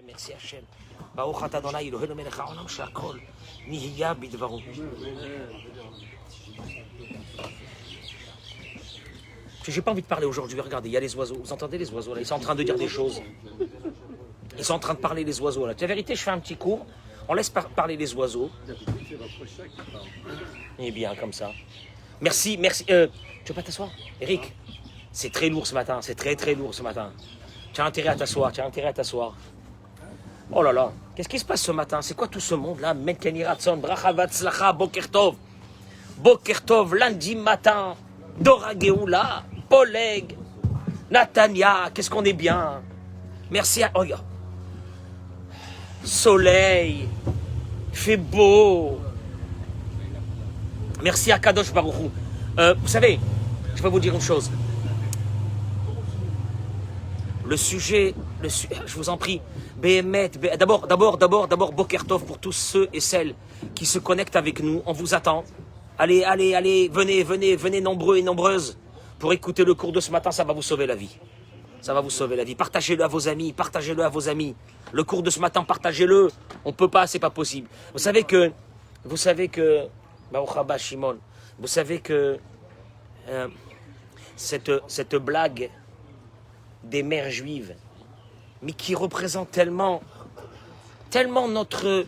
Merci Hachem. Baruch atah Adonai Eloheinu melech haolam she'akol nihiya bidvaro. J'ai pas envie de parler aujourd'hui. Regardez, il y a les oiseaux. Vous entendez les oiseaux là? Ils sont en train de dire des choses. Ils sont en train de parler les oiseaux là. La vérité, je fais un petit cours. On laisse parler les oiseaux. Eh bien, comme ça. Merci, merci. Tu veux pas t'asseoir, Eric? C'est très lourd ce matin. C'est très très lourd ce matin. Tu as intérêt à t'asseoir. Tu as intérêt à t'asseoir. Oh là là. Qu'est-ce qui se passe ce matin? C'est quoi tout ce monde là? Menkeni Ratson, Bracha Vatzlacha, Boker Tov. Boker Tov, lundi matin. Dora Geoula, Poleg, Natania. Qu'est-ce qu'on est bien. Merci à. Oh, regarde. Soleil. Fait beau. Merci à Kadosh Baruch Hu. Vous savez, je vais vous dire une chose. Le sujet, je vous en prie, d'abord, Boker Tov pour tous ceux et celles qui se connectent avec nous. On vous attend. Allez, venez nombreux et nombreuses pour écouter le cours de ce matin. Ça va vous sauver la vie. Ça va vous sauver la vie. Partagez-le à vos amis, Le cours de ce matin, partagez-le. On ne peut pas, c'est pas possible. Vous savez que, Shimon, vous savez que cette blague des mères juives, mais qui représente tellement notre...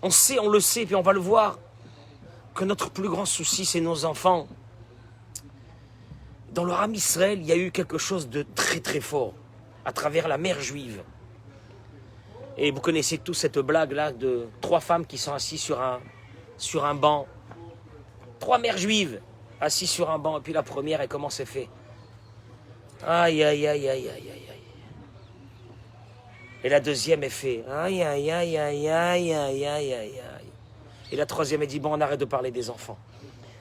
On le sait, puis on va le voir, que notre plus grand souci, c'est nos enfants. Dans le Ham Israël, il y a eu quelque chose de très très fort, à travers la mère juive. Et vous connaissez tous cette blague-là de 3 femmes qui sont assises sur un banc. 3 mères juives assises sur un banc. Et puis la première, elle comment c'est fait? Aïe, aïe, aïe, aïe, aïe, aïe. Et la deuxième, elle fait aïe, aïe, aïe, aïe, aïe, aïe, aïe, aïe. Et la troisième, elle dit bon, on arrête de parler des enfants.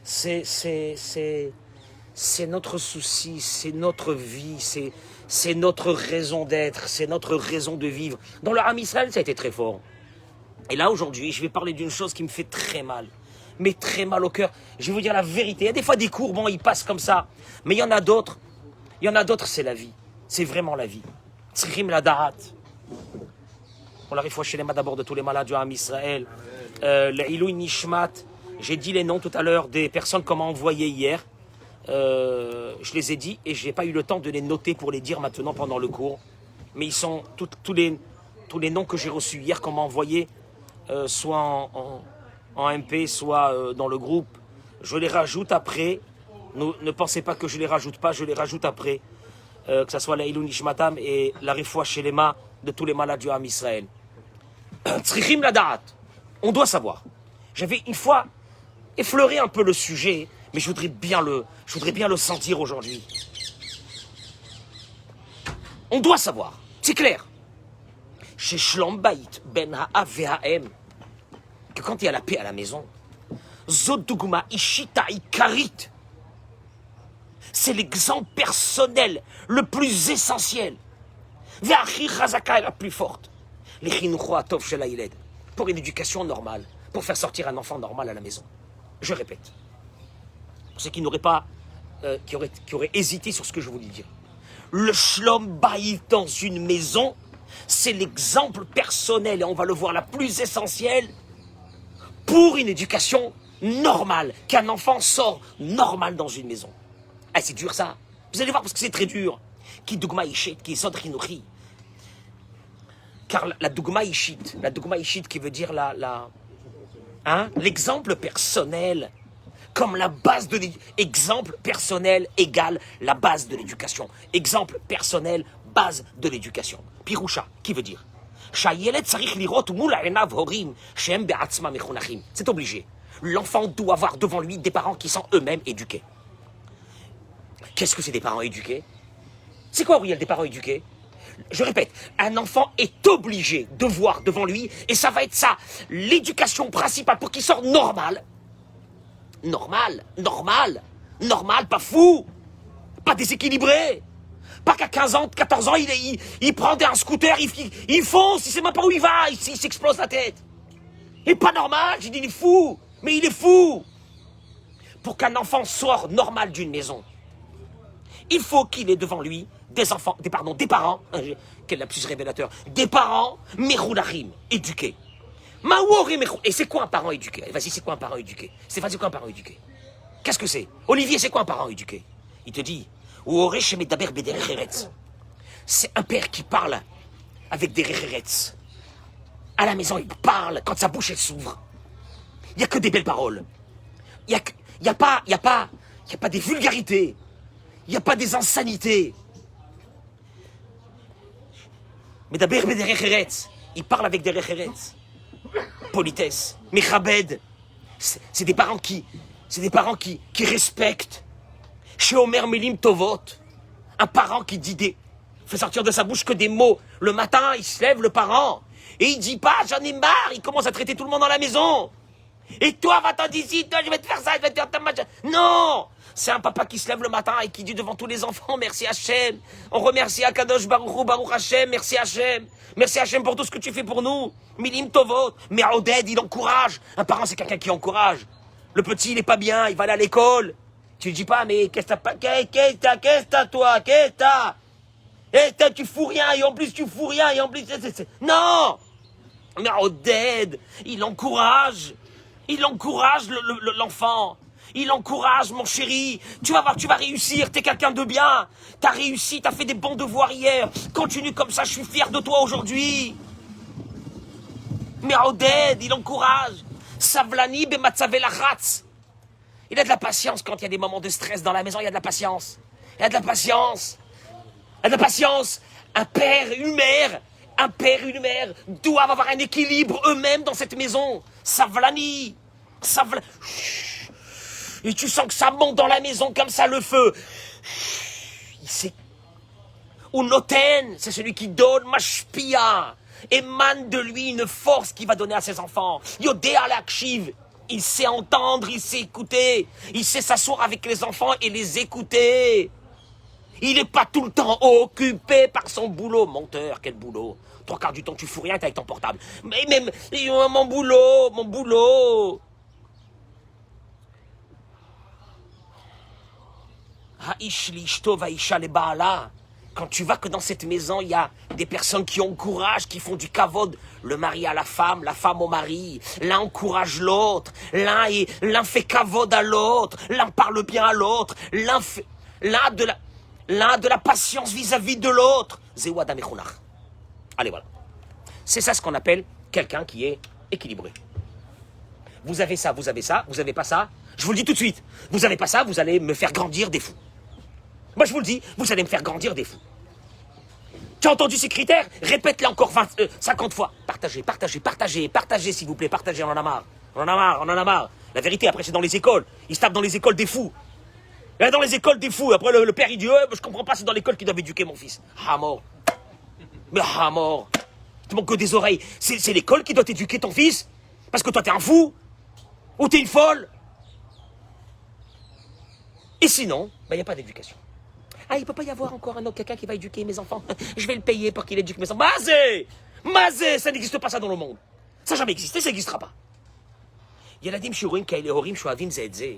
C'est notre souci, c'est notre vie, c'est notre raison d'être, c'est notre raison de vivre. Dans le Ham Israël, ça a été très fort. Et là, aujourd'hui, je vais parler d'une chose qui me fait très mal. Mais très mal au cœur. Je vais vous dire la vérité. Il y a des fois des cours, bon, ils passent comme ça. Mais il y en a d'autres. C'est la vie. C'est vraiment la vie. Tzrichim la da'at. On la refouach chez les d'abord de tous les malades du Ham Israël. Le Ilui Nishmat. J'ai dit les noms tout à l'heure des personnes qu'on m'a envoyées hier. Je les ai dit et je n'ai pas eu le temps de les noter pour les dire maintenant pendant le cours. Mais ils sont tous les noms que j'ai reçus hier qu'on m'a envoyés, soit en MP, soit dans le groupe. Je les rajoute après. Ne pensez pas que je les rajoute pas, je les rajoute après. Que ce soit la Ilou Nishmatam et la Refouach Shelema de tous les malades du Ham Israël. Tzrichim la da'at. On doit savoir. J'avais une fois effleuré un peu le sujet, mais je voudrais bien le sentir aujourd'hui. On doit savoir, c'est clair. Chez Shlom Bayit Ben Ha'av ve'Ha'em, que quand il y a la paix à la maison, Zot Duguma Ishita Ikarit, c'est l'exemple personnel le plus essentiel. Ve'achi Chazaka est la plus forte. Les Chinucho Atov Shel Hailed, pour une éducation normale, pour faire sortir un enfant normal à la maison. Je répète. Pour ceux qui n'auraient pas, qui auraient hésité sur ce que je voulais dire. Le Shlom Bayit dans une maison, c'est l'exemple personnel, et on va le voir, la plus essentielle pour une éducation normale, qu'un enfant sort normal dans une maison. Ah, c'est dur ça. Vous allez voir parce que c'est très dur. Qui Dugma Ishit, qui est Sod Chinuchi. Car la Dugma Ishit qui veut dire l'exemple personnel. Comme la base de l'éducation. Exemple personnel égale la base de l'éducation. Exemple personnel, base de l'éducation. Piroucha, qui veut dire c'est obligé. L'enfant doit avoir devant lui des parents qui sont eux-mêmes éduqués. Qu'est-ce que c'est des parents éduqués? C'est quoi, Auriel, des parents éduqués? Je répète, un enfant est obligé de voir devant lui, et ça va être ça, l'éducation principale pour qu'il sorte normal. Normal, pas fou, pas déséquilibré, pas qu'à 15 ans, 14 ans, il prend un scooter, il fonce, il sait même pas où il va, il s'explose la tête. Il est pas normal, j'ai dit il est fou, mais il est fou. Pour qu'un enfant sorte normal d'une maison, Il faut qu'il ait devant lui des enfants, des parents, quel lapsus révélateur, des parents, mechounachim, éduqués. Et c'est quoi un parent éduqué? Vas-y, c'est quoi un parent éduqué? C'est quoi un parent éduqué? Qu'est-ce que c'est? Olivier, c'est quoi un parent éduqué? Il te dit, c'est un père qui parle avec des réhéretz. À la maison, il parle quand sa bouche elle s'ouvre. Il n'y a que des belles paroles. Il n'y a pas des vulgarités. Il n'y a pas des insanités. Mais d'abord, il parle avec des réhéretz. Politesse, mechabed. C'est des parents qui respectent. Chez Omer Melim Tovot, un parent qui fait sortir de sa bouche que des mots. Le matin, il se lève, le parent, et il dit pas, j'en ai marre, il commence à traiter tout le monde dans la maison. Et toi, va-t'en d'ici, toi, je vais te faire ça, je vais te faire ta machin. Non! C'est un papa qui se lève le matin et qui dit devant tous les enfants, merci Hachem. On remercie Akadosh Baruch Hachem, merci Hachem. Merci Hachem pour tout ce que tu fais pour nous. Milim Tovot. Mais Oded, il encourage. Un parent, c'est quelqu'un qui encourage. Le petit, il est pas bien, il va aller à l'école. Tu lui dis pas, mais qu'est-ce que t'as, toi? Qu'est-ce que t'as? Eh, tu fous rien, et en plus, tu fous rien, et en plus, non! Mais Oded, il encourage. Il encourage l'enfant. Il encourage, mon chéri. Tu vas voir, tu vas réussir. T'es quelqu'un de bien. T'as réussi, t'as fait des bons devoirs hier. Continue comme ça, je suis fier de toi aujourd'hui. Mais Oded, il encourage. Savlani bematzave lachatz. Il a de la patience quand il y a des moments de stress dans la maison. Il y a de la patience. Il y a de la patience. Il y a de la patience. Un père, une mère doivent avoir un équilibre eux-mêmes dans cette maison. Savlani. Et tu sens que ça monte dans la maison comme ça, le feu. Unoten, c'est celui qui donne, mashpia, émane de lui une force qu'il va donner à ses enfants. Yodéa l'akshiv, il sait entendre, il sait écouter, il sait s'asseoir avec les enfants et les écouter. Il n'est pas tout le temps occupé par son boulot. Menteur, quel boulot? 3/4 du temps, tu fous rien, t'es avec ton portable. Mais même, mon boulot. Quand tu vois que dans cette maison, il y a des personnes qui encouragent, qui font du kavod, le mari à la femme au mari, l'un encourage l'autre, l'un fait kavod à l'autre, l'un parle bien à l'autre, l'un a de la patience vis-à-vis de l'autre. Zewada mechonach. Allez, voilà. C'est ça ce qu'on appelle quelqu'un qui est équilibré. Vous avez ça, vous avez pas ça. Je vous le dis tout de suite. Vous avez pas ça, vous allez me faire grandir des fous. Moi, je vous le dis, vous allez me faire grandir des fous. Tu as entendu ces critères? Répète-les encore 50 fois. Partagez, s'il vous plaît. Partagez, on en a marre. La vérité, après, c'est dans les écoles. Ils se tapent dans les écoles des fous. Et dans les écoles des fous. Après, le père, il dit, je comprends pas, c'est dans l'école qu'ils doivent éduquer mon fils. Mort. Mais mort. Tu manques que des oreilles. C'est l'école qui doit éduquer ton fils? Parce que toi, t'es un fou? Ou t'es une folle? Et sinon, il n'y a pas d'éducation. Il ne peut pas y avoir encore un autre quelqu'un qui va éduquer mes enfants. Je vais le payer pour qu'il éduque mes enfants. Mazé, ça n'existe pas ça dans le monde. Ça n'a jamais existé, ça n'existera pas. Yeladim shurim kaile horim shuavim zedze.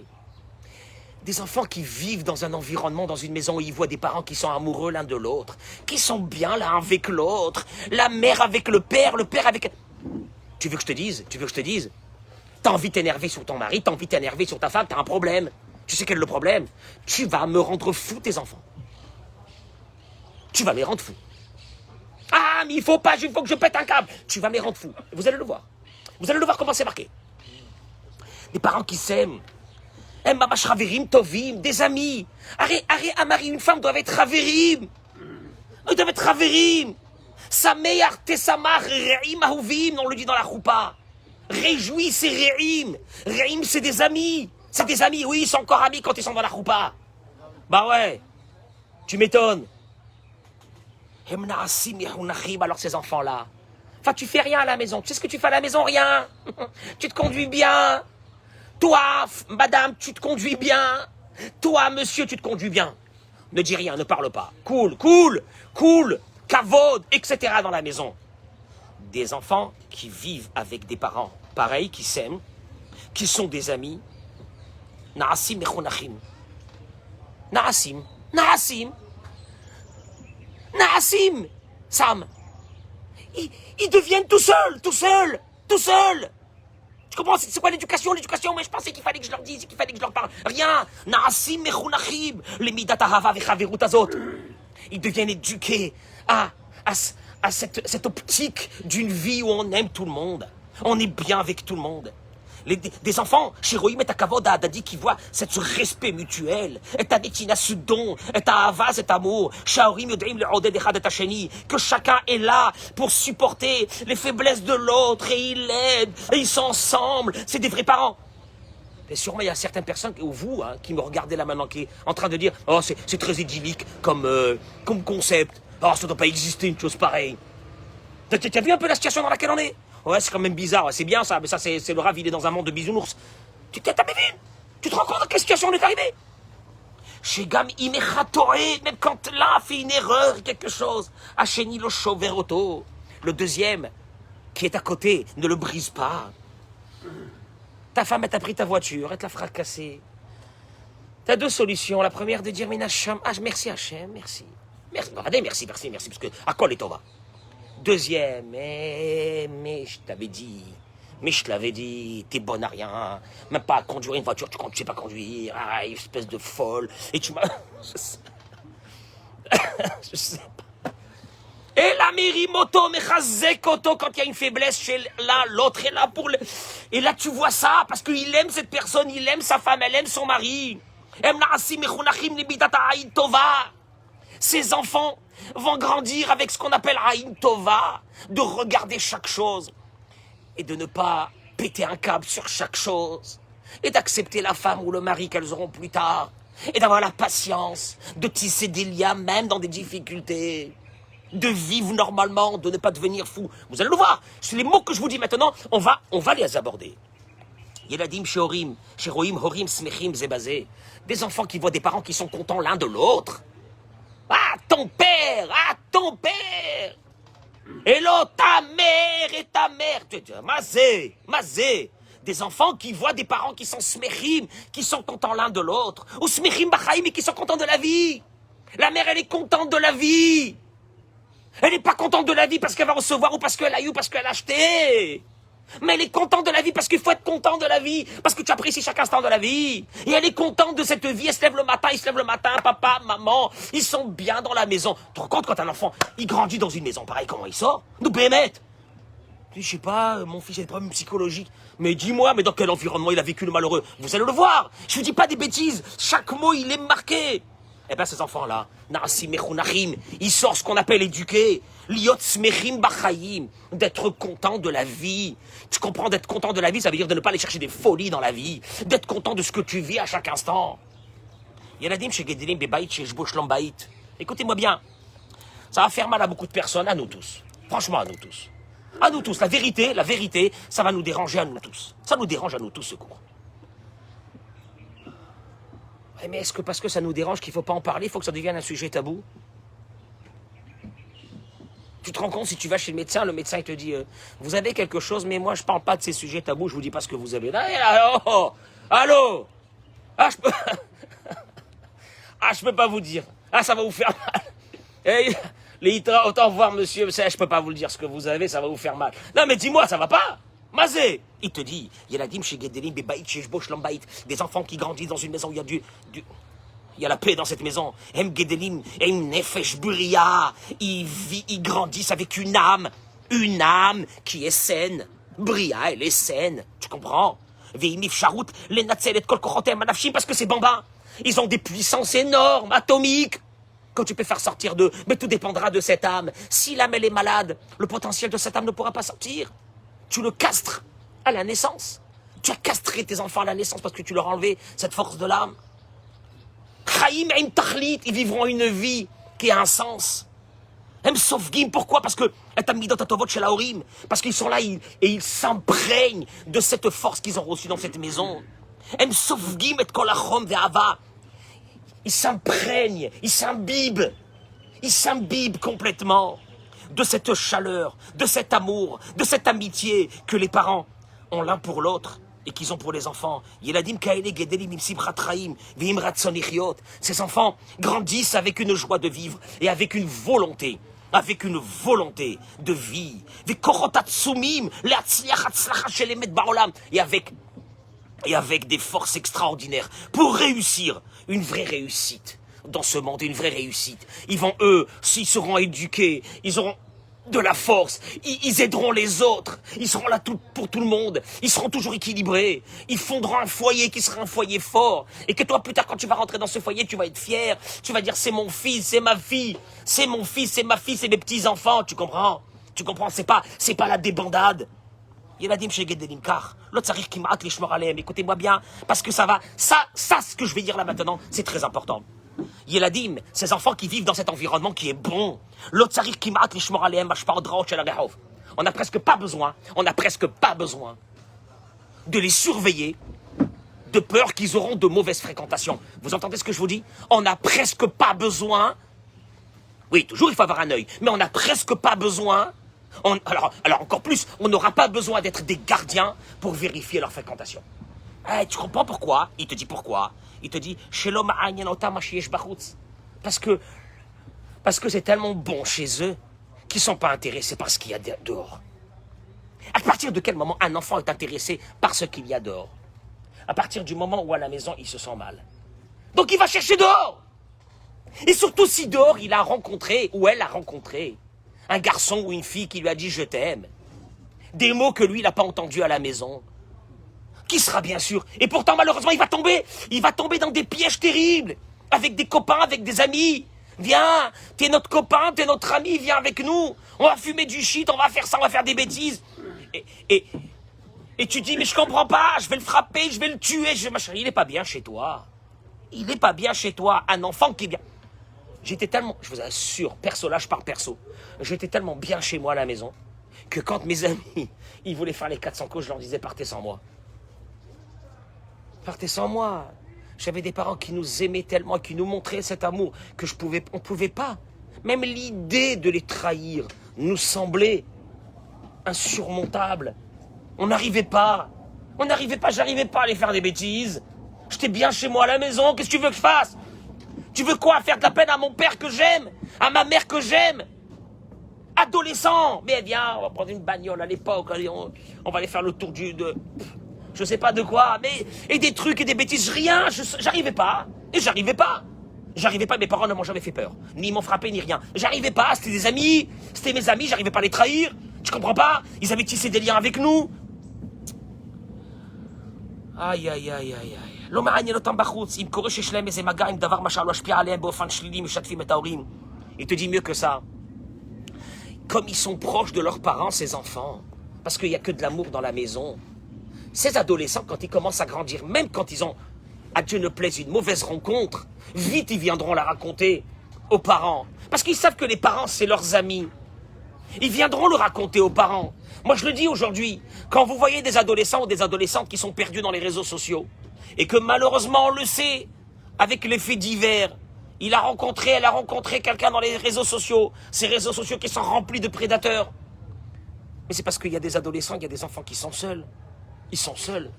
Des enfants qui vivent dans un environnement, dans une maison où ils voient des parents qui sont amoureux l'un de l'autre, qui sont bien l'un avec l'autre, la mère avec le père avec... Tu veux que je te dise? T'as envie de t'énerver sur ton mari, t'as envie de t'énerver sur ta femme, t'as un problème. Tu sais quel est le problème? Tu vas me rendre fou, tes enfants. Tu vas me les rendre fous. Mais il faut que je pète un câble. Tu vas me les rendre fous. Vous allez le voir. Vous allez le voir comment c'est marqué. Des parents qui s'aiment. Mamash raverim tovim, des amis. Un mari, une femme doivent être raverim. Ils doivent être raverim. Sameach tesamach re'im ahuvim, on le dit dans la choupa. Réjouis, c'est re'im. Re'im, c'est des amis. C'est des amis, oui, ils sont encore amis quand ils sont dans la choupa. Bah ouais, tu m'étonnes. Alors ces enfants-là, enfin tu fais rien à la maison. Tu sais ce que tu fais à la maison? Rien. Tu te conduis bien. Toi, madame, tu te conduis bien. Toi, monsieur, tu te conduis bien. Ne dis rien, ne parle pas. Cool, kavod, etc. dans la maison. Des enfants qui vivent avec des parents pareils, qui s'aiment, qui sont des amis. Na'asim mechonachim. Na'asim. Naasim. Naasim. Sam. Ils deviennent tout seuls, tout seuls, tout seuls. Tu comprends, c'est quoi l'éducation? L'éducation, mais je pensais qu'il fallait que je leur dise, qu'il fallait que je leur parle. Rien. Naasim mechunachim. Les midat ahava vechaverut azot. Ils deviennent éduqués à cette optique d'une vie où on aime tout le monde. On est bien avec tout le monde. Des enfants, chez Roïm et Takavod, Adadi, qui voient ce respect mutuel, et ta netina, ce don, et ta hava, cet amour, Shaorim, Yodaim, le Oded, Echad, et Tacheni, que chacun est là pour supporter les faiblesses de l'autre, et ils l'aident, et ils sont ensemble. C'est des vrais parents. Et sûrement, il y a certaines personnes, ou vous, hein, qui me regardez là maintenant, qui est en train de dire, oh, c'est très idyllique comme concept. Oh, ça ne doit pas exister une chose pareille. Tu as vu un peu la situation dans laquelle on est? Ouais, c'est quand même bizarre, ouais, c'est bien ça, mais ça, c'est le rave, il est dans un monde de bisounours. Tu t'as vu? Tu te rends compte dans quelle situation on est arrivé? Chez Gam Imechatoé, même quand l'un a fait une erreur, quelque chose, Hacheni lo Choveroto, le deuxième, qui est à côté, ne le brise pas. Ta femme, elle t'a pris ta voiture, elle te l'a fracassée. T'as deux solutions. La première, de dire, Minacham, merci Hachem, merci. Merci, parce que, à quoi les Tova? Deuxième, mais je t'avais dit, t'es bonne à rien, même pas à conduire une voiture, tu sais pas conduire, espèce de folle, et tu m'as... je sais pas. Et la Mirimoto, Mechazekoto, quand il y a une faiblesse chez l'un, l'autre est là pour le... Et là tu vois ça, parce qu'il aime cette personne, il aime sa femme, elle aime son mari. Ces enfants vont grandir avec ce qu'on appelle Aïn Tova, de regarder chaque chose et de ne pas péter un câble sur chaque chose et d'accepter la femme ou le mari qu'elles auront plus tard et d'avoir la patience de tisser des liens même dans des difficultés, de vivre normalement, de ne pas devenir fou. Vous allez le voir, c'est les mots que je vous dis maintenant, on va les aborder. Yeladim Shehorim, Sheroim, Horim, Smechim, Zebazé. Des enfants qui voient des parents qui sont contents l'un de l'autre. Ah, ton père! Ah, ton père! Et l'autre, ta mère et ta mère! Mazé! Des enfants qui voient des parents qui sont smechim, qui sont contents l'un de l'autre. Ou smechim bachaim, et qui sont contents de la vie. La mère, elle est contente de la vie. Elle n'est pas contente de la vie parce qu'elle va recevoir ou parce qu'elle a eu ou parce qu'elle a acheté. Mais elle est contente de la vie parce qu'il faut être content de la vie, parce que tu apprécies chaque instant de la vie. Et elle est contente de cette vie, elle se lève le matin, il se lève le matin, papa, maman, ils sont bien dans la maison. Tu te rends compte quand un enfant, il grandit dans une maison pareille, comment il sort? Nous bémette. Je sais pas, mon fils a des problèmes psychologiques. Mais dis-moi, mais dans quel environnement il a vécu le malheureux? Vous allez le voir, je ne dis pas des bêtises, chaque mot il est marqué. Eh bien ces enfants-là, ils sortent ce qu'on appelle éduquer. Liot smechim bachayim, d'être content de la vie. Tu comprends, d'être content de la vie, ça veut dire de ne pas aller chercher des folies dans la vie, d'être content de ce que tu vis à chaque instant. Yeladim chez Gedelim Bebaït chez Jbosh Lambaït. Écoutez-moi bien, ça va faire mal à beaucoup de personnes, à nous tous. Franchement, à nous tous. À nous tous, la vérité, ça va nous déranger à nous tous. Ça nous dérange à nous tous, ce cours. Mais est-ce que parce que ça nous dérange qu'il ne faut pas en parler, il faut que ça devienne un sujet tabou? Tu te rends compte, si tu vas chez le médecin il te dit vous avez quelque chose, mais moi je ne parle pas de ces sujets tabous, je ne vous dis pas ce que vous avez. Allô ah, je peux pas vous dire. Ah, ça va vous faire mal. Les Hitra, autant voir monsieur, je peux pas vous le dire ce que vous avez, ça va vous faire mal. Non mais dis-moi, ça va pas? Mazé, il te dit, Yeladim chez Gedelim, Bebaït, chez Jbosh Lambaït, des enfants qui grandissent dans une maison où il y a il y a la paix dans cette maison. Em Gedelim, Em Nefesh Bria, ils grandissent avec une âme qui est saine. Bria, elle est saine, tu comprends? Veimif Sharout, les Natzelet Kol Kochotem Manafshim, parce que c'est bambins. Ils ont des puissances énormes, atomiques, que tu peux faire sortir d'eux. Mais tout dépendra de cette âme. Si l'âme, elle est malade, le potentiel de cette âme ne pourra pas sortir. Tu le castres à la naissance. Tu as castré tes enfants à la naissance parce que tu leur as enlevé cette force de l'âme. Chaim im tachlit, ils vivront une vie qui a un sens. Em sofgim, pourquoi? Parce que parce qu'ils sont là et ils s'imprègnent de cette force qu'ils ont reçue dans cette maison. Em sofgim et kolachom ve'ava. Ils s'imprègnent, ils s'imbibent complètement de cette chaleur, de cet amour, de cette amitié que les parents ont l'un pour l'autre et qu'ils ont pour les enfants. Ces enfants grandissent avec une joie de vivre et avec une volonté de vie. Et avec des forces extraordinaires pour réussir une vraie réussite dans ce monde, une vraie réussite. Ils vont, eux, s'ils seront éduqués, ils auront de la force, ils aideront les autres, ils seront là pour tout le monde, ils seront toujours équilibrés, ils fonderont un foyer qui sera un foyer fort, et que toi plus tard quand tu vas rentrer dans ce foyer, tu vas être fier, tu vas dire c'est mon fils, c'est ma fille, c'est mon fils, c'est ma fille, c'est mes petits-enfants, tu comprends, c'est pas la débandade. Yeladim chez Gedelim car l'autre s'arrive qui m'a les shmor aleim. Écoutez-moi bien, parce que ça va, ça, ce que je vais dire là maintenant, c'est très important. Yeladim, ces enfants qui vivent dans cet environnement qui est bon. L'autre s'arrive qui m'a les shmor aleim, on n'a presque pas besoin de les surveiller de peur qu'ils auront de mauvaises fréquentations. Vous entendez ce que je vous dis? On n'a presque pas besoin. Oui, toujours il faut avoir un œil, mais on n'a presque pas besoin. Alors encore plus, on n'aura pas besoin d'être des gardiens pour vérifier leur fréquentation. Tu comprends pourquoi? Il te dit pourquoi? Il te dit parce que c'est tellement bon chez eux qu'ils ne sont pas intéressés par ce qu'il y a dehors. À partir de quel moment un enfant est intéressé par ce qu'il y a dehors? À partir du moment où à la maison il se sent mal. Donc il va chercher dehors. Et surtout si dehors il a rencontré ou elle a rencontré un garçon ou une fille qui lui a dit « je t'aime ». Des mots que lui, il n'a pas entendus à la maison. Qui sera bien sûr. Et pourtant, malheureusement, il va tomber dans des pièges terribles. Avec des copains, avec des amis. Viens, t'es notre copain, t'es notre ami, viens avec nous. On va fumer du shit, on va faire ça, on va faire des bêtises. Et tu dis « mais je comprends pas, je vais le frapper, je vais le tuer. » Il n'est pas bien chez toi. Il n'est pas bien chez toi. Un enfant qui est bien... J'étais tellement, je vous assure, perso, là je parle perso, j'étais tellement bien chez moi à la maison, que quand mes amis, ils voulaient faire les 400 coups, je leur disais partez sans moi. Partez sans moi. J'avais des parents qui nous aimaient tellement, qui nous montraient cet amour, que on pouvait pas. Même l'idée de les trahir nous semblait insurmontable. J'arrivais pas à les faire des bêtises. J'étais bien chez moi à la maison, qu'est-ce que tu veux que je fasse? Tu veux quoi? Faire de la peine à mon père que j'aime? À ma mère que j'aime? Adolescent! Mais viens, on va prendre une bagnole à l'époque, on va aller faire le tour je sais pas de quoi, mais... Et des trucs et des bêtises, rien, j'arrivais pas. Et j'arrivais pas, mes parents ne m'ont jamais fait peur. Ni ils m'ont frappé, ni rien. J'arrivais pas, c'était des amis, c'était mes amis, j'arrivais pas à les trahir. Tu comprends pas? Ils avaient tissé des liens avec nous. Aïe, aïe, aïe, aïe, aïe. לא מעניין אותם בחוץ, אם קורה שיש להם איזה מגע עם דבר מה שלא השפיע עליהם באופן שלילי, משתפים את ההורים. Il te dit mieux que ça. Comme ils sont proches de leurs parents, ces enfants, parce qu'il n'y a que de l'amour dans la maison, ces adolescents, quand ils commencent à grandir, même quand ils ont, à Dieu ne plaise, une mauvaise rencontre, vite ils viendront la raconter aux parents. Parce qu'ils savent que les parents, c'est leurs amis. Ils viendront le raconter aux parents. Moi, je le dis aujourd'hui, quand vous voyez des adolescents ou des adolescentes qui sont perdus dans les réseaux sociaux, et que malheureusement, on le sait, avec les faits divers, elle a rencontré quelqu'un dans les réseaux sociaux, ces réseaux sociaux qui sont remplis de prédateurs. Mais c'est parce qu'il y a des adolescents, il y a des enfants qui sont seuls. Ils sont seuls.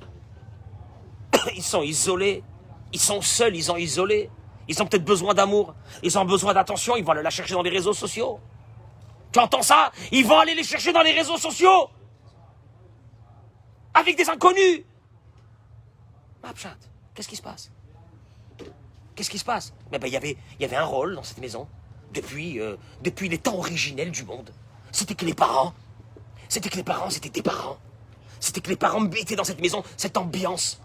Ils sont isolés. Ils sont seuls, ils sont isolés. Ils ont peut-être besoin d'amour. Ils ont besoin d'attention, ils vont aller la chercher dans les réseaux sociaux. Tu entends ça? Ils vont aller les chercher dans les réseaux sociaux. Avec des inconnus. Mapchat, qu'est-ce qui se passe? Qu'est-ce qui se passe? Mais ben, il y avait un rôle dans cette maison depuis les temps originels du monde. C'était que les parents, c'était tes parents. C'était que les parents étaient dans cette maison, cette ambiance,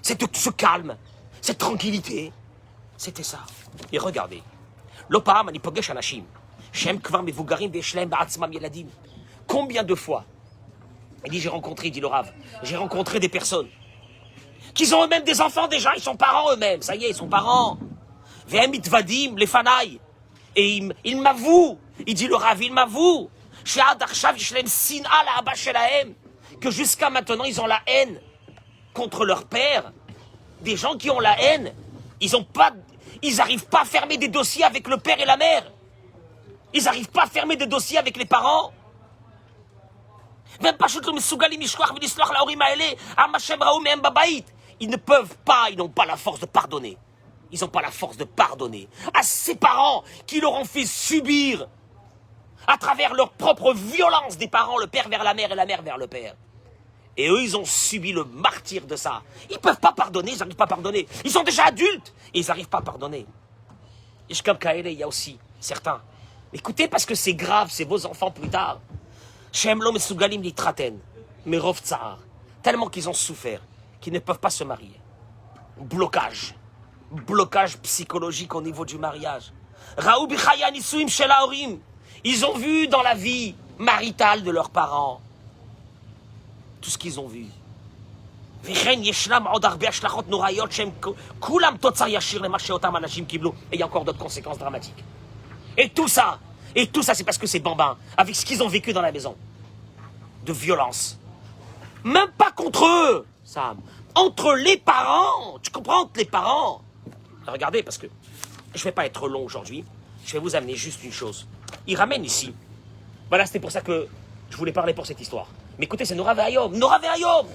ce calme, cette tranquillité. C'était ça. Et regardez, l'opam ani pogesh anashim, shem kvar mevugarim ve'shlem ba'atzmam yeladim. Combien de fois? Il dit il dit le Rav, j'ai rencontré des personnes qu'ils ont eux-mêmes des enfants déjà, ils sont parents eux-mêmes, ça y est, ils sont parents. Ve'em itvadim lefanaï. Et il m'avoue, il dit le Rav, il m'avoue, she'ad arshav yishlem sin'a la'aba shelahem, que jusqu'à maintenant ils ont la haine contre leur père. Des gens qui ont la haine, ils n'arrivent pas à fermer des dossiers avec le père et la mère. Ils n'arrivent pas à fermer des dossiers avec les parents. Ils ne peuvent pas, ils n'ont pas la force de pardonner. Ils n'ont pas la force de pardonner à ces parents qui leur ont fait subir, à travers leur propre violence des parents, le père vers la mère et la mère vers le père. Et eux, ils ont subi le martyre de ça. Ils ne peuvent pas pardonner, ils n'arrivent pas à pardonner. Ils sont déjà adultes et ils n'arrivent pas à pardonner. Et il y a aussi certains. Écoutez, parce que c'est grave, c'est vos enfants plus tard. Shem lo mesugalim litraten, merov tsar. Tellement qu'ils ont souffert, qu'ils ne peuvent pas se marier. Blocage. Blocage psychologique au niveau du mariage. Raou bichaya nisuim shel haorim. Ils ont vu dans la vie maritale de leurs parents tout ce qu'ils ont vu. Et il y a encore d'autres conséquences dramatiques. Et tout ça, c'est parce que c'est bambins, avec ce qu'ils ont vécu dans la maison. De violence. Même pas contre eux, Sam. Entre les parents. Tu comprends, entre les parents. Regardez, parce que je ne vais pas être long aujourd'hui. Je vais vous amener juste une chose. Il ramène ici. Voilà, c'était pour ça que je voulais parler pour cette histoire. Mais écoutez, c'est Nora Ve'ayom. Nora Ve'ayom.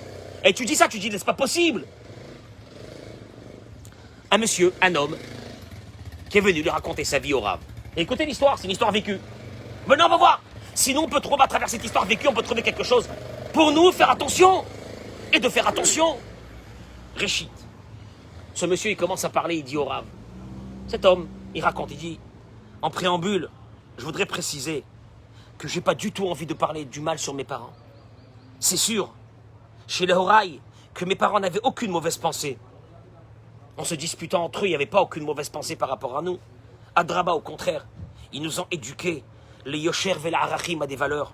Et tu dis ça, tu dis, c'est pas possible. Un monsieur, un homme, qui est venu lui raconter sa vie au Rav. Et écoutez l'histoire, c'est une histoire vécue. Venez, on va voir. Sinon, on peut trouver à travers cette histoire vécue, on peut trouver quelque chose pour nous faire attention. Et de faire attention. Réchit. Ce monsieur, il commence à parler, il dit au Rav. Cet homme, il raconte, il dit, en préambule, je voudrais préciser que j'ai pas du tout envie de parler du mal sur mes parents. C'est sûr, chez les Horaï, que mes parents n'avaient aucune mauvaise pensée. En se disputant entre eux, il n'y avait pas aucune mauvaise pensée par rapport à nous. À Draba, au contraire, ils nous ont éduqués, les Yosher Vela Arachim, à des valeurs.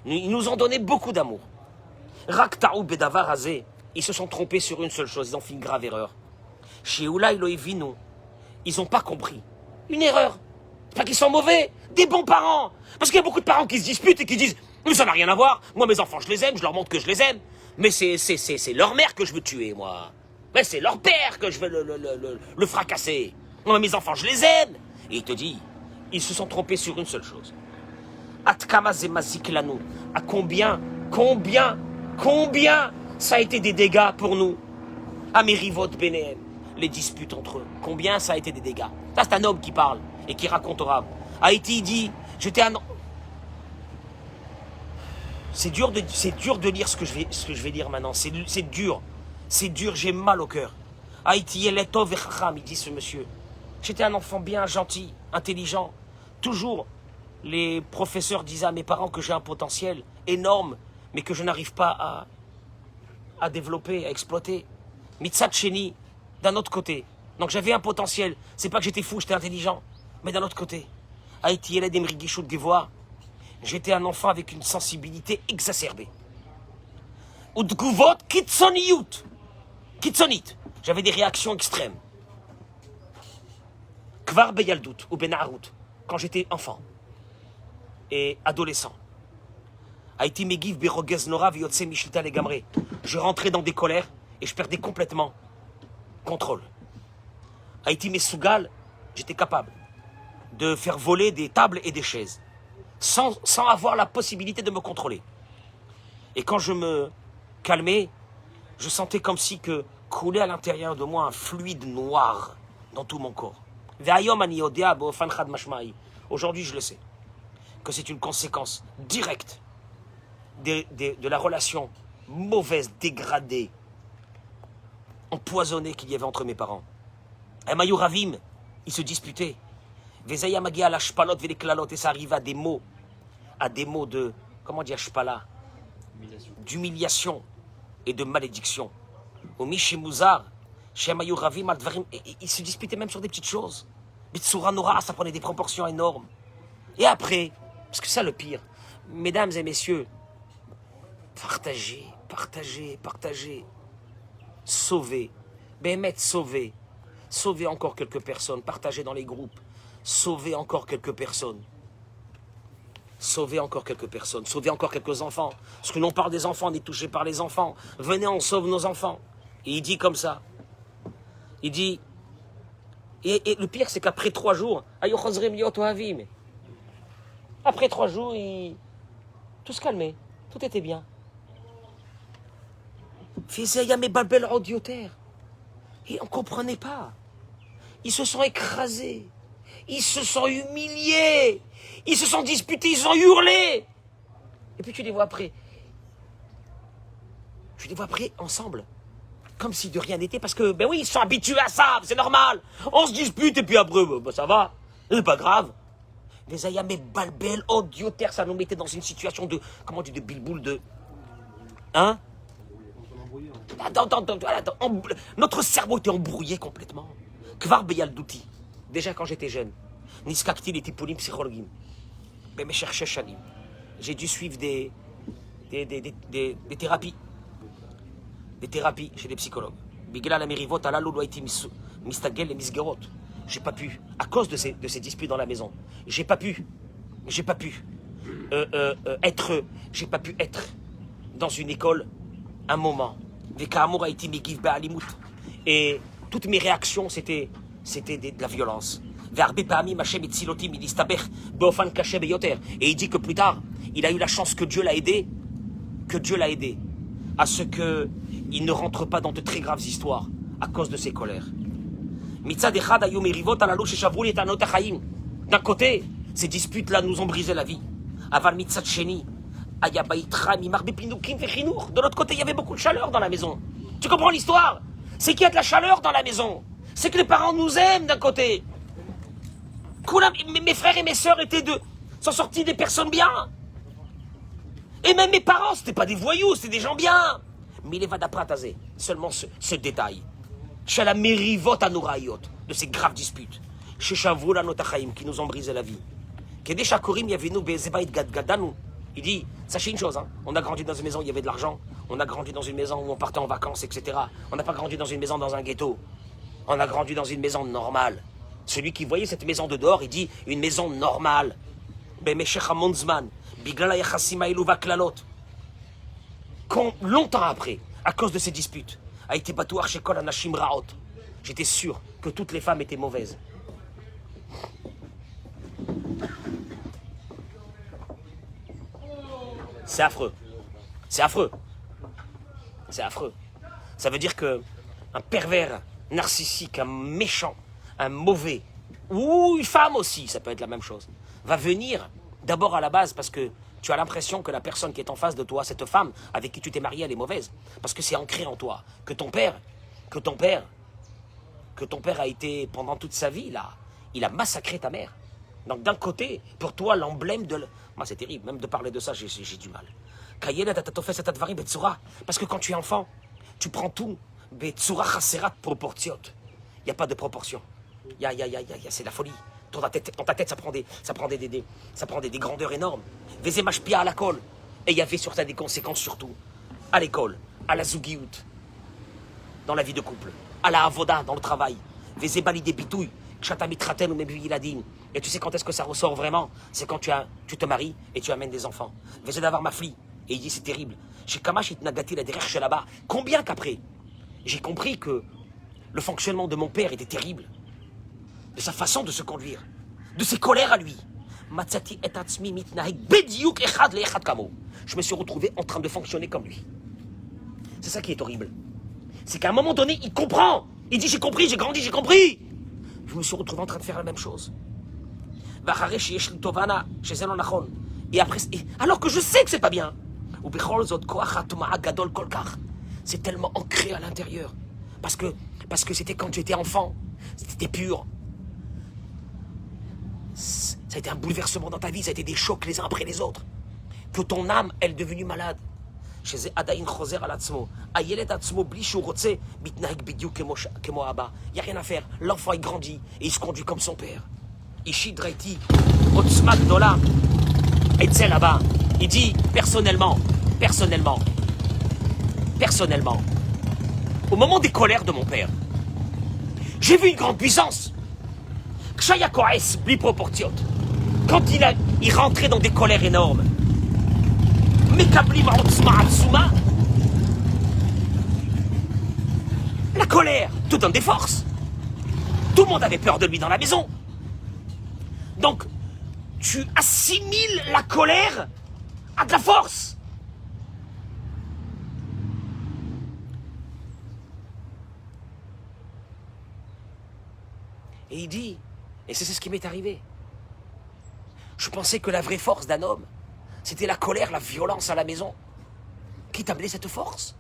Ils nous ont donné beaucoup d'amour. Raktaou Bedavar Azé, ils se sont trompés sur une seule chose, ils ont fait une grave erreur. Chez Oulaï Loïvino, ils n'ont pas compris. Une erreur. C'est pas qu'ils sont mauvais, des bons parents. Parce qu'il y a beaucoup de parents qui se disputent et qui disent « Mais ça n'a rien à voir, moi mes enfants je les aime, je leur montre que je les aime. Mais c'est leur mère que je veux tuer, moi. Mais c'est leur père que je veux le fracasser. Moi mes enfants je les aime. » Et il te dit, ils se sont trompés sur une seule chose. Atkama zemazik lanu. À combien ça a été des dégâts pour nous. À Merivot Benéem, les disputes entre eux. Combien ça a été des dégâts. Ça c'est un homme qui parle et qui raconte au Rav. Haïti, il dit, j'étais un... C'est dur de lire ce que je vais dire maintenant. C'est dur. C'est dur, j'ai mal au cœur. Haïti, il dit ce monsieur. J'étais un enfant bien gentil, intelligent. Toujours, les professeurs disaient à mes parents que j'ai un potentiel énorme, mais que je n'arrive pas à développer, à exploiter. Mitzat Sheni, d'un autre côté. Donc j'avais un potentiel. C'est pas que j'étais fou, j'étais intelligent. Mais d'un autre côté. Haïti, Eled Emrigichut Gevoa. J'étais un enfant avec une sensibilité exacerbée. Udguvot Kitsoniyut. Kitsonit. J'avais des réactions extrêmes. Kvar Beyaldout ou Benarut. Quand j'étais enfant et adolescent. Haïti Megiv Berogez Nora Viotse Michlita Legamre. Je rentrais dans des colères et je perdais complètement contrôle. Haïti Mesougal, j'étais capable de faire voler des tables et des chaises sans avoir la possibilité de me contrôler. Et quand je me calmais, je sentais comme si que coulait à l'intérieur de moi un fluide noir dans tout mon corps. Aujourd'hui, je le sais, que c'est une conséquence directe de la relation mauvaise, dégradée, empoisonnée qu'il y avait entre mes parents. Emayu Ravim, ils se disputaient. Vezaya Magia la Shpalot Veleklalot, et ça arrive à des mots de, comment dire Shpala, d'humiliation et de malédiction. Au Mishimuzar, chez Emayu Ravim, ils se disputaient même sur des petites choses. Bitsura Nora, ça prenait des proportions énormes. Et après, parce que c'est ça le pire, mesdames et messieurs, partagez. Sauvez. Bémet, sauvez. Sauvez encore quelques personnes. Partagez dans les groupes. Sauvez encore quelques personnes. Sauvez encore quelques personnes. Sauvez encore quelques enfants. Parce que l'on parle des enfants, on est touché par les enfants. Venez, on sauve nos enfants. Et il dit comme ça. Il dit... Et le pire, c'est qu'après 3 jours, après 3 jours, tout se calmait. Tout était bien. Faisaient mes balbel audiotaires. Et on ne comprenait pas. Ils se sont écrasés. Ils se sont humiliés. Ils se sont disputés. Ils ont hurlé. Et puis tu les vois après. Tu les vois après ensemble. Comme si de rien n'était. Parce que, ben oui, ils sont habitués à ça. C'est normal. On se dispute et puis après, ben, ça va. C'est pas grave. Les ayamés balbel, audiotaires, ça nous mettait dans une situation de, comment on dit, de bilboul, de... Hein? Attends, notre cerveau était embrouillé complètement. Kvar beyal douti. Déjà quand j'étais jeune. Niskakti les tipolim psychologim. Mais mes chercheurs chanim. J'ai dû suivre des thérapies. Des thérapies chez des psychologues. Bigla la merivot ala lo été mistagel et misgerot. J'ai pas pu, à cause de ces disputes dans la maison, j'ai pas pu être dans une école un moment. Et toutes mes réactions, c'était de la violence. Et il dit que plus tard, il a eu la chance que Dieu l'a aidé à ce qu'il ne rentre pas dans de très graves histoires à cause de ses colères. D'un côté, ces disputes-là nous ont brisé la vie. De l'autre côté, il y avait beaucoup de chaleur dans la maison. Tu comprends l'histoire? C'est qu'il y a de la chaleur dans la maison. C'est que les parents nous aiment d'un côté. Mes frères et mes sœurs sont sortis des personnes bien. Et même mes parents, c'était pas des voyous, c'était des gens bien. Mais il est vadapratazé. Seulement ce détail. Chez la mérivot à Nourayot, de ces graves disputes. Chez Shavroula Notachaim, qui nous ont brisé la vie. Kedesha Korim Yavinu Bezebaït Gadanu. Il dit, sachez une chose, hein, on a grandi dans une maison où il y avait de l'argent, on a grandi dans une maison où on partait en vacances, etc. On n'a pas grandi dans une maison dans un ghetto. On a grandi dans une maison normale. Celui qui voyait cette maison de dehors, il dit, une maison normale. Longtemps après, à cause de ces disputes, a été batouar chez Kol Anashim Raot. J'étais sûr que toutes les femmes étaient mauvaises. C'est affreux. C'est affreux. C'est affreux. Ça veut dire que un pervers narcissique, un méchant, un mauvais, ou une femme aussi, ça peut être la même chose, va venir d'abord à la base parce que tu as l'impression que la personne qui est en face de toi, cette femme avec qui tu t'es marié, elle est mauvaise. Parce que c'est ancré en toi. Que ton père a été, pendant toute sa vie, là, il a massacré ta mère. Donc d'un côté, pour toi, l'emblème de... Moi, c'est terrible, même de parler de ça, j'ai du mal. Parce que quand tu es enfant, tu prends tout. Il n'y a pas de proportion. C'est la folie. Dans ta tête, ça prend des grandeurs énormes. Et il y avait sur ça des conséquences surtout. À l'école, à la zougiout, dans la vie de couple, à la avoda, dans le travail. Et tu sais quand est-ce que ça ressort vraiment? C'est quand tu te maries et tu amènes des enfants. D'avoir ma fille. Et il dit c'est terrible. Chez Kamash Nagati la derrière chez là-bas. Combien qu'après, j'ai compris que le fonctionnement de mon père était terrible. De sa façon de se conduire. De ses colères à lui. Je me suis retrouvé en train de fonctionner comme lui. C'est ça qui est horrible. C'est qu'à un moment donné, il comprend. Il dit j'ai compris, j'ai grandi, j'ai compris. Je me suis retrouvé en train de faire la même chose. Et après, alors que je sais que c'est pas bien. C'est tellement ancré à l'intérieur. Parce que c'était quand tu étais enfant. C'était pur. Ça a été un bouleversement dans ta vie. Ça a été des chocs les uns après les autres. Que ton âme, elle est devenue malade. Il n'y a rien à faire. L'enfant, il grandit et il se conduit comme son père. Ishid Reiti, Otsmak Dola, et tu sais là-bas, il dit personnellement, au moment des colères de mon père, j'ai vu une grande puissance. Kshaya Koes, Bliproportiot, quand il rentrait dans des colères énormes, Mekabli Maotsma Atsuma, la colère te donne des forces. Tout le monde avait peur de lui dans la maison. Donc, tu assimiles la colère à de la force. Et il dit, et c'est ce qui m'est arrivé. Je pensais que la vraie force d'un homme, c'était la colère, la violence à la maison. Qui t'a amené cette force?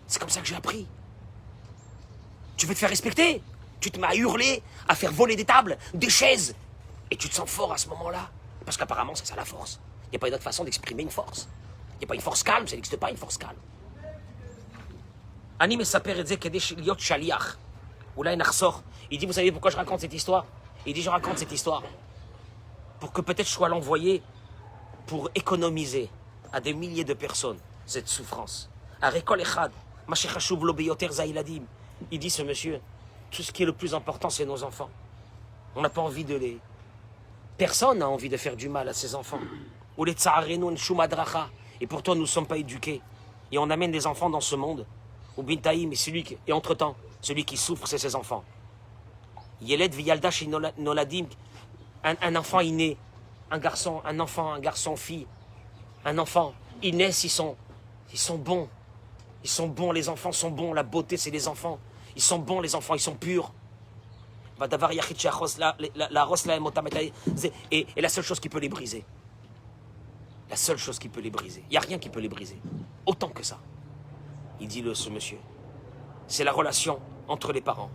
C'est comme ça que j'ai appris. Tu veux te faire respecter? Tu te mets à hurler, à faire voler des tables, des chaises. Et tu te sens fort à ce moment-là. Parce qu'apparemment, c'est ça la force. Il n'y a pas une autre façon d'exprimer une force. Il n'y a pas une force calme, ça n'existe pas une force calme. Ani mesaper et ze kedei liot shaliach. Oulai nachsor. Il dit, vous savez pourquoi je raconte cette histoire? Il dit, je raconte cette histoire pour que peut-être je sois l'envoyé pour économiser à des milliers de personnes cette souffrance. Arekol echad, mashechashuv lo beyoter zailadim. Il dit, ce monsieur, tout ce qui est le plus important, c'est nos enfants. On n'a pas envie de les... Personne n'a envie de faire du mal à ses enfants. Ou les tsa'arenu shumadracha. Et pourtant, nous ne sommes pas éduqués. Et on amène des enfants dans ce monde. Ou bintaïm, et entre-temps, celui qui souffre, c'est ses enfants. Yeled viyalda shi noladim. Un enfant inné, un garçon, un enfant, un garçon, fille, un enfant, ils naissent, ils sont bons. Ils sont bons, les enfants sont bons, la beauté c'est les enfants. Ils sont bons, les enfants, ils sont purs. Et la seule chose qui peut les briser, la seule chose qui peut les briser, il n'y a rien qui peut les briser, autant que ça. Il dit ce monsieur, c'est la relation entre les parents.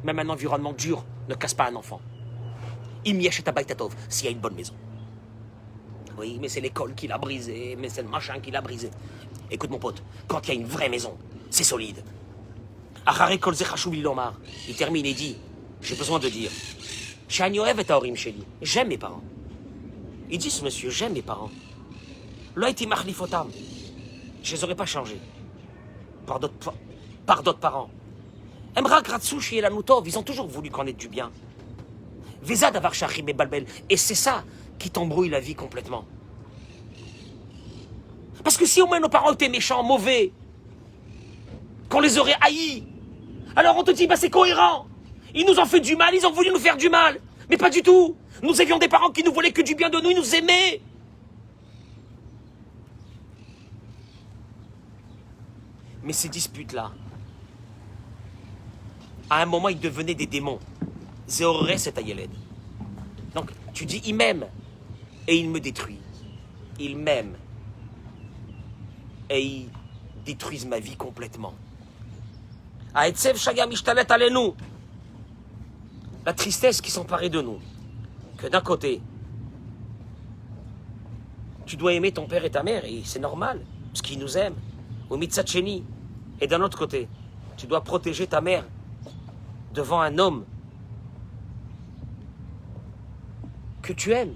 Même un environnement dur ne casse pas un enfant. S'il y a une bonne maison. Oui, mais c'est l'école qui l'a brisé, mais c'est le machin qui l'a brisé. Écoute mon pote, quand il y a une vraie maison, c'est solide. Il termine et dit, j'ai besoin de dire, j'aime mes parents. Il dit ce monsieur, j'aime mes parents. Je ne les aurais pas changés par d'autres parents. Ils ont toujours voulu qu'on ait du bien. Et c'est ça qui t'embrouille la vie complètement. Parce que si au moins nos parents étaient méchants, mauvais, qu'on les aurait haïs, alors on te dit, bah c'est cohérent. Ils nous ont fait du mal, ils ont voulu nous faire du mal. Mais pas du tout. Nous avions des parents qui nous voulaient que du bien de nous, ils nous aimaient. Mais ces disputes-là, à un moment, ils devenaient des démons. Zéoré, c'est Ayeled. Donc, tu dis, il m'aime et il me détruit. Il m'aime et ils détruisent ma vie complètement. La tristesse qui s'emparait de nous. Que d'un côté, tu dois aimer ton père et ta mère, et c'est normal, parce qu'ils nous aiment. Au Mitzatcheni. Et d'un autre côté, tu dois protéger ta mère devant un homme que tu aimes.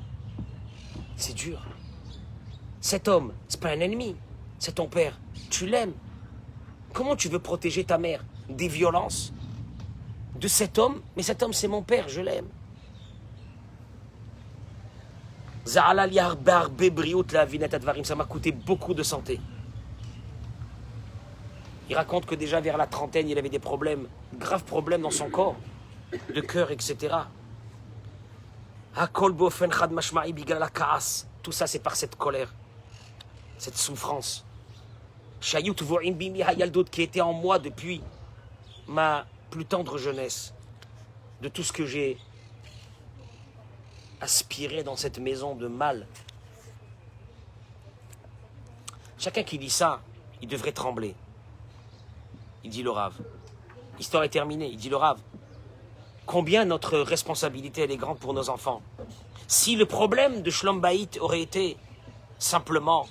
C'est dur. Cet homme, c'est pas un ennemi, c'est ton père. Tu l'aimes. Comment tu veux protéger ta mère des violences de cet homme? Mais cet homme, c'est mon père, je l'aime. Ça m'a coûté beaucoup de santé. Il raconte que déjà vers la trentaine, il avait des problèmes, graves problèmes dans son corps, de cœur, etc. Tout ça, c'est par cette colère, cette souffrance. Qui était en moi depuis ma plus tendre jeunesse, de tout ce que j'ai aspiré dans cette maison de mal. Chacun qui dit ça, il devrait trembler. Il dit le Rav. L'histoire est terminée. Il dit le Rav. Combien notre responsabilité elle est grande pour nos enfants. Si le problème de Shlom Bayit aurait été simplement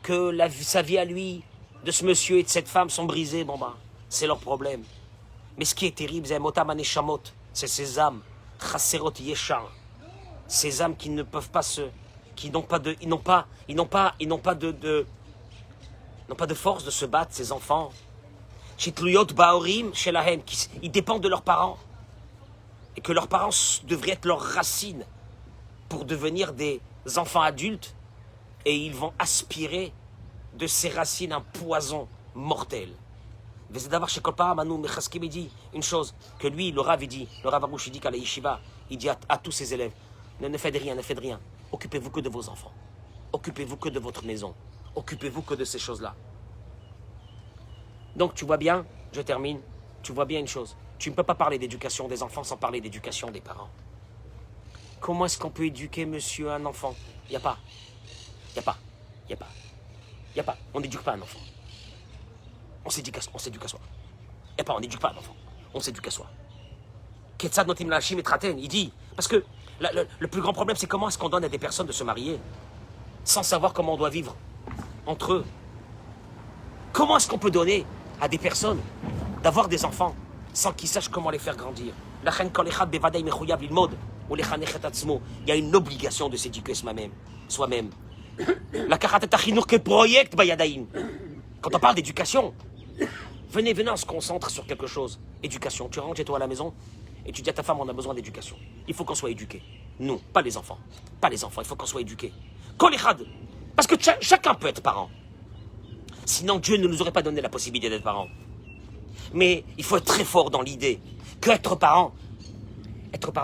que sa vie à lui, de ce monsieur et de cette femme sont brisées, bon ben, c'est leur problème. Mais ce qui est terrible, c'est ces âmes, Chasserot Yeshar, ces âmes qui ne peuvent pas qui n'ont pas de, ils n'ont pas de force de se battre, ces enfants. Ils dépendent de leurs parents. Et que leurs parents devraient être leurs racines pour devenir des enfants adultes. Et ils vont aspirer de ces racines un poison mortel. Il dit une chose, que lui, le Rav, il dit, le Rav Arouche, il dit qu'à la yeshiva, il dit à tous ses élèves, ne faites rien, ne faites rien. Occupez-vous que de vos enfants. Occupez-vous que de votre maison. Occupez-vous que de ces choses-là. Donc tu vois bien, je termine, tu vois bien une chose. Tu ne peux pas parler d'éducation des enfants sans parler d'éducation des parents. Comment est-ce qu'on peut éduquer, monsieur, un enfant? Il n'y a pas. Il n'y a pas. Il n'y a pas. Il n'y a pas. On n'éduque pas un enfant. On s'éduque à soi. Il n'y a pas, on n'éduque pas un enfant. On s'éduque à soi. Ketzad notim lachim et traten, il dit. Parce que le plus grand problème, c'est comment est-ce qu'on donne à des personnes de se marier sans savoir comment on doit vivre entre eux. Comment est-ce qu'on peut donner à des personnes d'avoir des enfants sans qu'ils sachent comment les faire grandir? Il y a une obligation de s'éduquer soi-même. Quand on parle d'éducation, venez, on se concentre sur quelque chose. Éducation. Tu rentres chez toi à la maison et tu dis à ta femme, on a besoin d'éducation. Il faut qu'on soit éduqué. Non, pas les enfants. Pas les enfants, il faut qu'on soit éduqué. Parce que chacun peut être parent. Sinon, Dieu ne nous aurait pas donné la possibilité d'être parents. Mais il faut être très fort dans l'idée qu'être parent,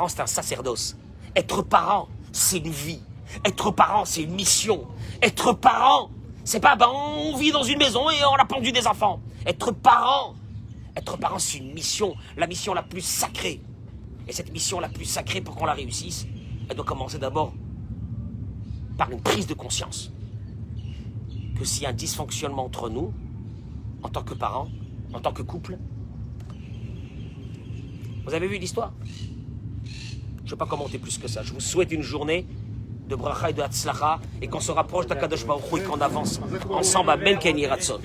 c'est un sacerdoce. Être parent, c'est une vie. Être parent, c'est une mission. Être parent, c'est pas, on vit dans une maison et on a pendu des enfants. Être parent, c'est une mission. La mission la plus sacrée. Et cette mission la plus sacrée, pour qu'on la réussisse, elle doit commencer d'abord par une prise de conscience. Que s'il y a un dysfonctionnement entre nous, en tant que parents, en tant que couple, vous avez vu l'histoire? Je ne vais pas commenter plus que ça. Je vous souhaite une journée de bracha et de hatzlacha et qu'on se rapproche d'Akadosh Baruch Hu et qu'on avance ensemble à Ben Ken Yiratzon.